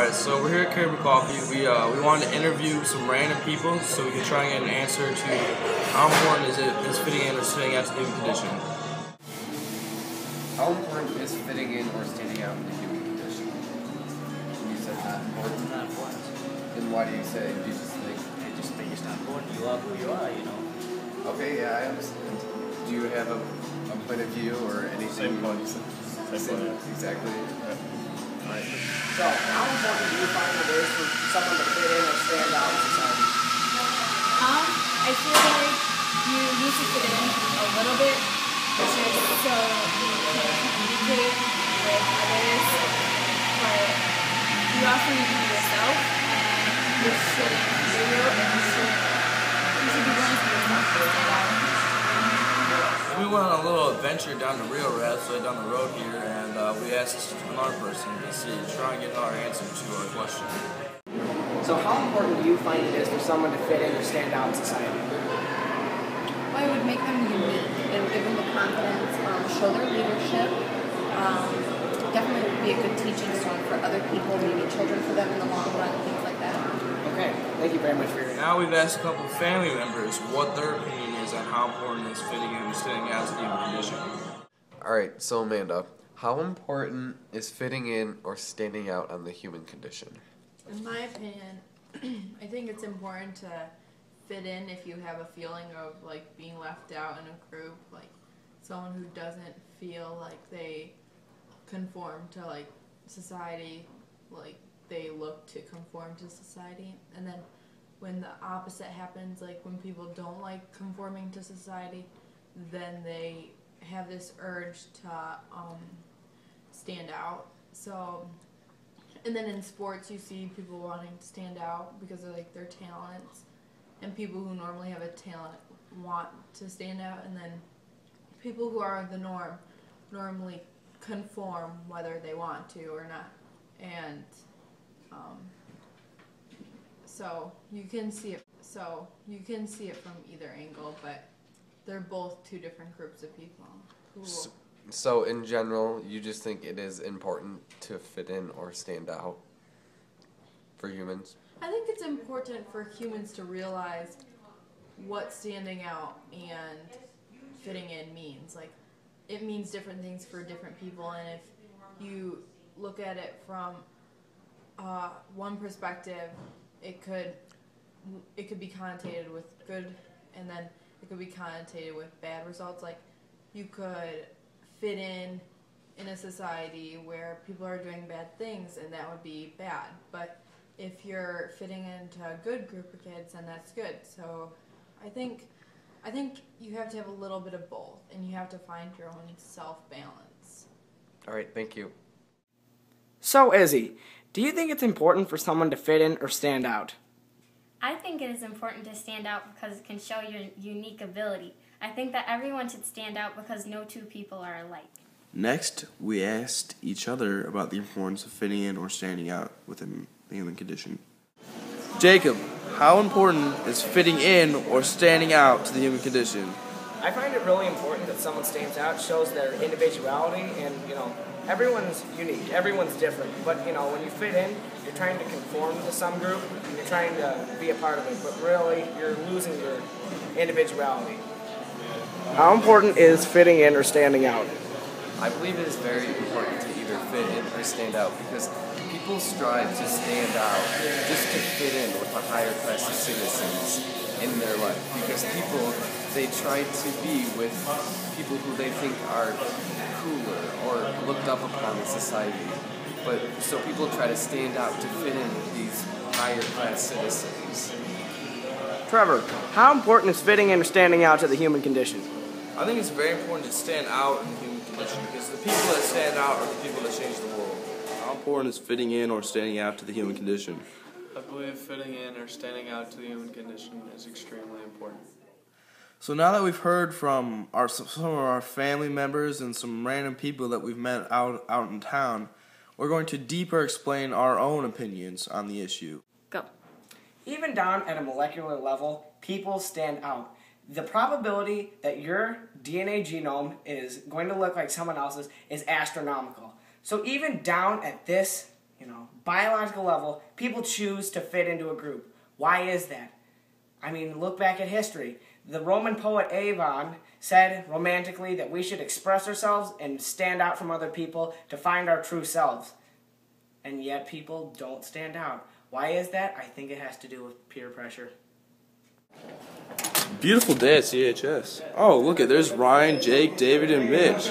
Alright, so we're here at Cric Coffee. We wanted to interview some random people so we can try and get an answer to how important is fitting in or standing out to the human condition. How important is fitting in or standing out in the human condition? You said it's not important. It's not important. Then why do you say? Do you just think? I just think it's not important. You are who you are, you know. Okay, yeah, I understand. Do you have a point of view or anything? Same point. Exactly. Yeah. Right. So, how important do you find it is for someone to fit in or stand out in society? I feel like you need to fit in a little bit, just so you can communicate with others, but you also need to be yourself, and you shouldn't be real, and you should be willing to be yourself to stand out. We went on a little adventure down the railroad, so down the road here, and we asked another person to try and get another answer to our question. So, how important do you find it is for someone to fit in or stand out in society? Well, it would make them unique. It would give them the confidence, show their leadership. Definitely would be a good teaching stone for other people, maybe children for them in the long run, things like that. Okay, thank you very much for your answer. Now we've asked a couple of family members what their opinion is on how important is fitting in and standing out to the human condition. Alright, so Amanda, how important is fitting in or standing out on the human condition? In my opinion, I think it's important to fit in if you have a feeling of like being left out in a group, like someone who doesn't feel like they conform to like society, like they look to conform to society. And then when the opposite happens, like when people don't like conforming to society, then they have this urge to stand out. So, and then in sports you see people wanting to stand out because of like their talents, and people who normally have a talent want to stand out, and then people who are the norm normally conform whether they want to or not. And so you can see it from either angle, but they're both two different groups of people. So in general, you just think it is important to fit in or stand out for humans? I think it's important for humans to realize what standing out and fitting in means. Like, it means different things for different people, and if you look at it from one perspective, it could be connotated with good, and then it could be connotated with bad results. Like, you could fit in a society where people are doing bad things, and that would be bad. But if you're fitting into a good group of kids, then that's good. So I think you have to have a little bit of both, and you have to find your own self-balance. All right, thank you. So, Izzy, do you think it's important for someone to fit in or stand out? I think it is important to stand out because it can show your unique ability. I think that everyone should stand out because no two people are alike. Next, we asked each other about the importance of fitting in or standing out within the human condition. Jacob, how important is fitting in or standing out to the human condition? I find it really important that someone stands out, shows their individuality, and, everyone's unique, everyone's different. But, when you fit in, you're trying to conform to some group, you're trying to be a part of it, but really, you're losing your individuality. How important is fitting in or standing out? I believe it is very important to either fit in or stand out because people strive to stand out just to fit in with a higher class of citizens in their life, because people, they try to be with people who they think are cooler or looked up upon in society. But so people try to stand out to fit in with these higher class citizens. Trevor, how important is fitting in or standing out to the human condition? I think it's very important to stand out in the human condition because the people that stand out are the people that change the world. How important is fitting in or standing out to the human condition? I believe fitting in or standing out to the human condition is extremely important. So now that we've heard from some of our family members and some random people that we've met out in town, we're going to deeper explain our own opinions on the issue. Go. Even down at a molecular level, people stand out. The probability that your DNA genome is going to look like someone else's is astronomical. So even down at this biological level, people choose to fit into a group. Why is that? I mean, look back at history. The Roman poet Avon said romantically that we should express ourselves and stand out from other people to find our true selves. And yet people don't stand out. Why is that? I think it has to do with peer pressure. Beautiful day at CHS. Oh, look at there's Ryan, Jake, David, and Mitch.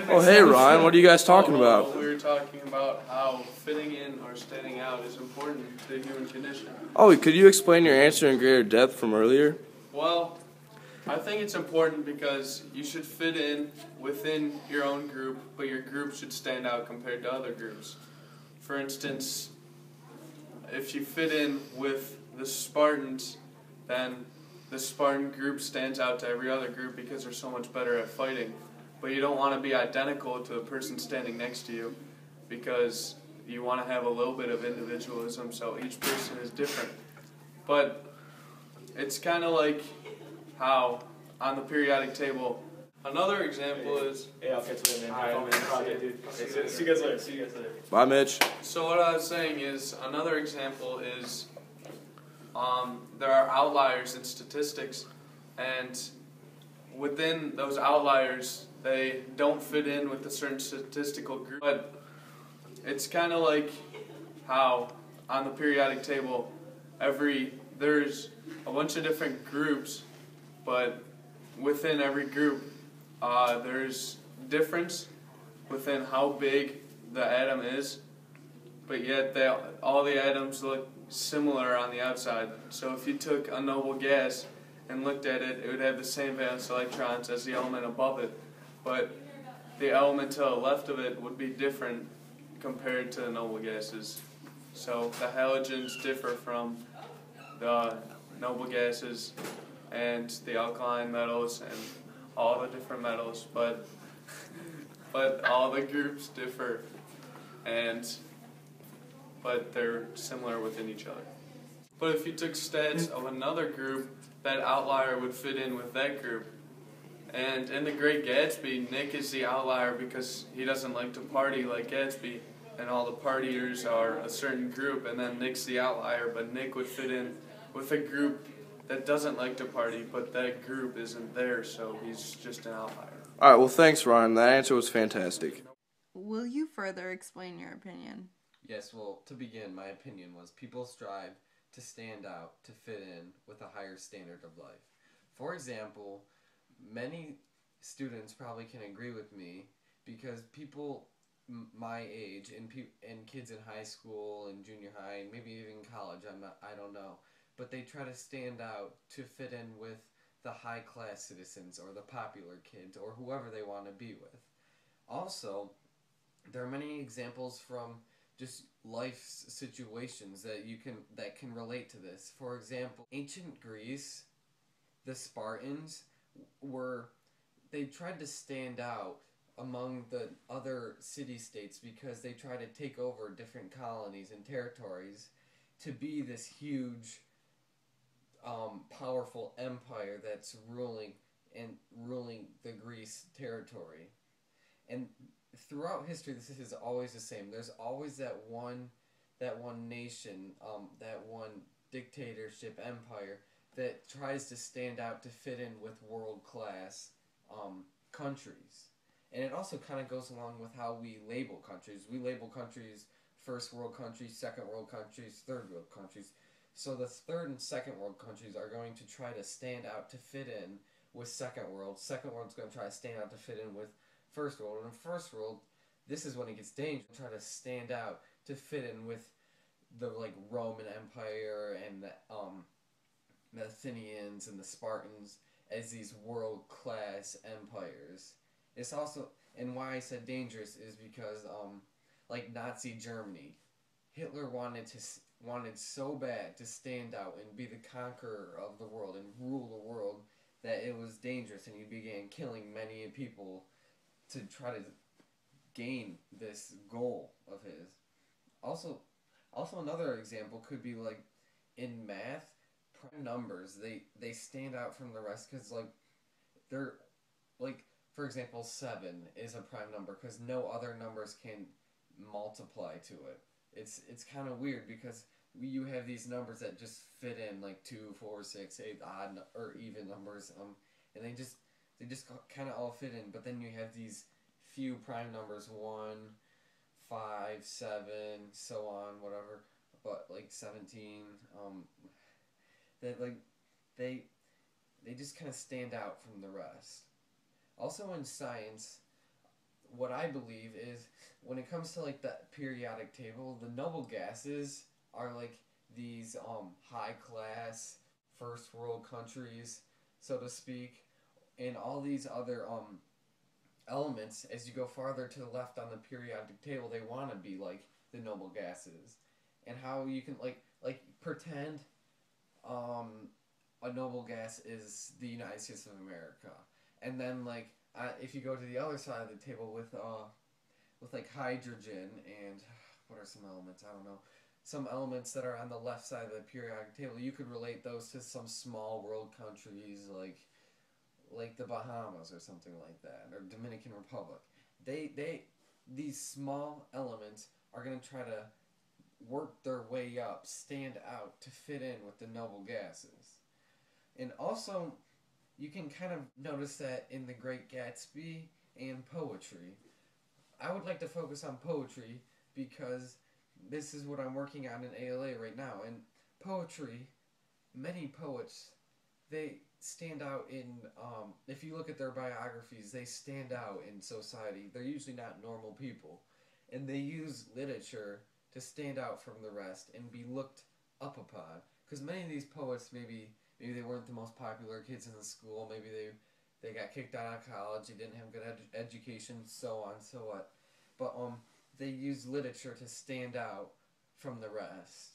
Oh, hey Ryan, what are you guys talking about? We were talking about how fitting in or standing out is important to the human condition. Oh, could you explain your answer in greater depth from earlier? Well, I think it's important because you should fit in within your own group, but your group should stand out compared to other groups. For instance, if you fit in with the Spartans, then the Spartan group stands out to every other group because they're so much better at fighting. But you don't want to be identical to the person standing next to you because you want to have a little bit of individualism, so each person is different. But it's kind of like how on the periodic table, another example is... Yeah, I'll catch you later, man. Dude. See you guys later. Bye, Mitch. So what I was saying is, another example is there are outliers in statistics, and within those outliers, they don't fit in with a certain statistical group. But it's kind of like how on the periodic table, there's a bunch of different groups, but within every group, there's difference within how big the atom is, but yet all the atoms look similar on the outside. So if you took a noble gas and looked at it, it would have the same valence electrons as the element above it, but the element to the left of it would be different compared to the noble gases. So the halogens differ from the noble gases and the alkaline metals and all the different metals, but all the groups differ, but they're similar within each other. But if you took stats of another group, that outlier would fit in with that group. And in The Great Gatsby, Nick is the outlier because he doesn't like to party like Gatsby, and all the partiers are a certain group, and then Nick's the outlier, but Nick would fit in with a group that doesn't like to party, but that group isn't there, so he's just an outlier. Alright, well thanks Ryan, that answer was fantastic. Will you further explain your opinion? Yes, well, to begin, my opinion was people strive to stand out, to fit in with a higher standard of life. For example, many students probably can agree with me because people my age and kids in high school and junior high and maybe even college, I don't know, but they try to stand out to fit in with the high-class citizens or the popular kids or whoever they want to be with. Also, there are many examples from just life situations that can relate to this. For example, ancient Greece, the Spartans they tried to stand out among the other city-states because they tried to take over different colonies and territories to be this huge, powerful empire that's ruling the Greece territory. And throughout history, this is always the same. There's always that one nation, that one dictatorship empire that tries to stand out to fit in with world-class countries. And it also kind of goes along with how we label countries. We label countries first world countries, second world countries, third world countries. So the third and second world countries are going to try to stand out to fit in with second world. Second world's going to try to stand out to fit in with first world. And in first world, this is when it gets dangerous. Try to stand out to fit in with the Roman Empire and the Athenians and the Spartans as these world-class empires. It's also, and why I said dangerous is because Nazi Germany, Hitler wanted so bad to stand out and be the conqueror of the world and rule the world that it was dangerous, and he began killing many people to try to gain this goal of his. Also another example could be in math, prime numbers, they stand out from the rest because they're for example, 7 is a prime number because no other numbers can multiply to it. It's kind of weird because you have these numbers that just fit in, like 2, 4, 6, 8 odd or even numbers, and they just kind of all fit in. But then you have these few prime numbers, 1, 5, 7, so on, whatever. But like 17, that like they just kind of stand out from the rest. Also in science, what I believe is when it comes to like the periodic table, the noble gases are like these high class first world countries, so to speak, and all these other elements, as you go farther to the left on the periodic table, they want to be like the noble gases. And how you can like pretend a noble gas is the United States of America, and then like if you go to the other side of the table with like hydrogen and what are some elements, I don't know, some elements that are on the left side of the periodic table, you could relate those to some small world countries like the Bahamas or something like that, or Dominican Republic. These small elements are going to try to work their way up, stand out to fit in with the noble gases. And also, you can kind of notice that in The Great Gatsby and poetry. I would like to focus on poetry because this is what I'm working on in ALA right now. And poetry, many poets, they stand out in, if you look at their biographies, they stand out in society. They're usually not normal people. And they use literature to stand out from the rest and be looked up upon. Because many of these poets, maybe they weren't the most popular kids in the school, maybe they got kicked out of college, they didn't have good education, so on, so what. But they use literature to stand out from the rest.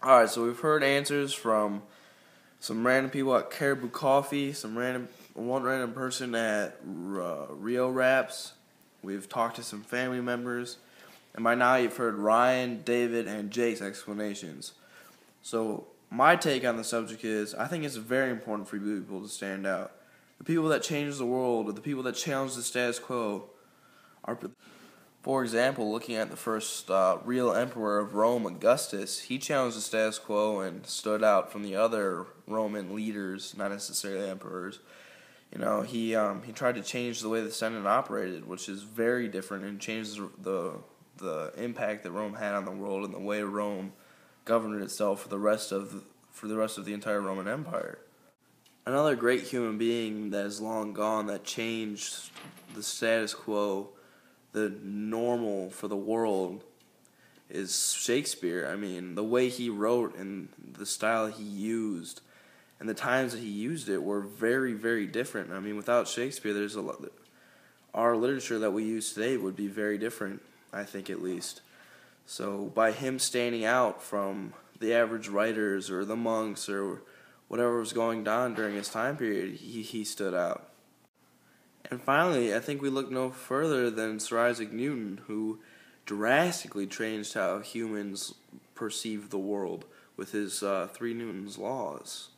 Alright, so we've heard answers from some random people at Caribou Coffee, one random person at Rio Raps. We've talked to some family members. And by now you've heard Ryan, David, and Jake's explanations. So my take on the subject is I think it's very important for people to stand out. The people that change the world, or the people that challenge the status quo, are, for example, looking at the first real emperor of Rome, Augustus. He challenged the status quo and stood out from the other Roman leaders, not necessarily emperors. You know, he tried to change the way the Senate operated, which is very different, and changed the impact that Rome had on the world and the way Rome governed itself for the rest of the entire Roman Empire. Another great human being that is long gone that changed the status quo, the normal for the world, is Shakespeare. I mean, the way he wrote and the style he used and the times that he used it were very, very different. I mean, without Shakespeare, there's a lot. Our literature that we use today would be very different, I think, at least. So by him standing out from the average writers or the monks or whatever was going on during his time period, he stood out. And finally, I think we look no further than Sir Isaac Newton, who drastically changed how humans perceive the world with his 3 Newton's laws.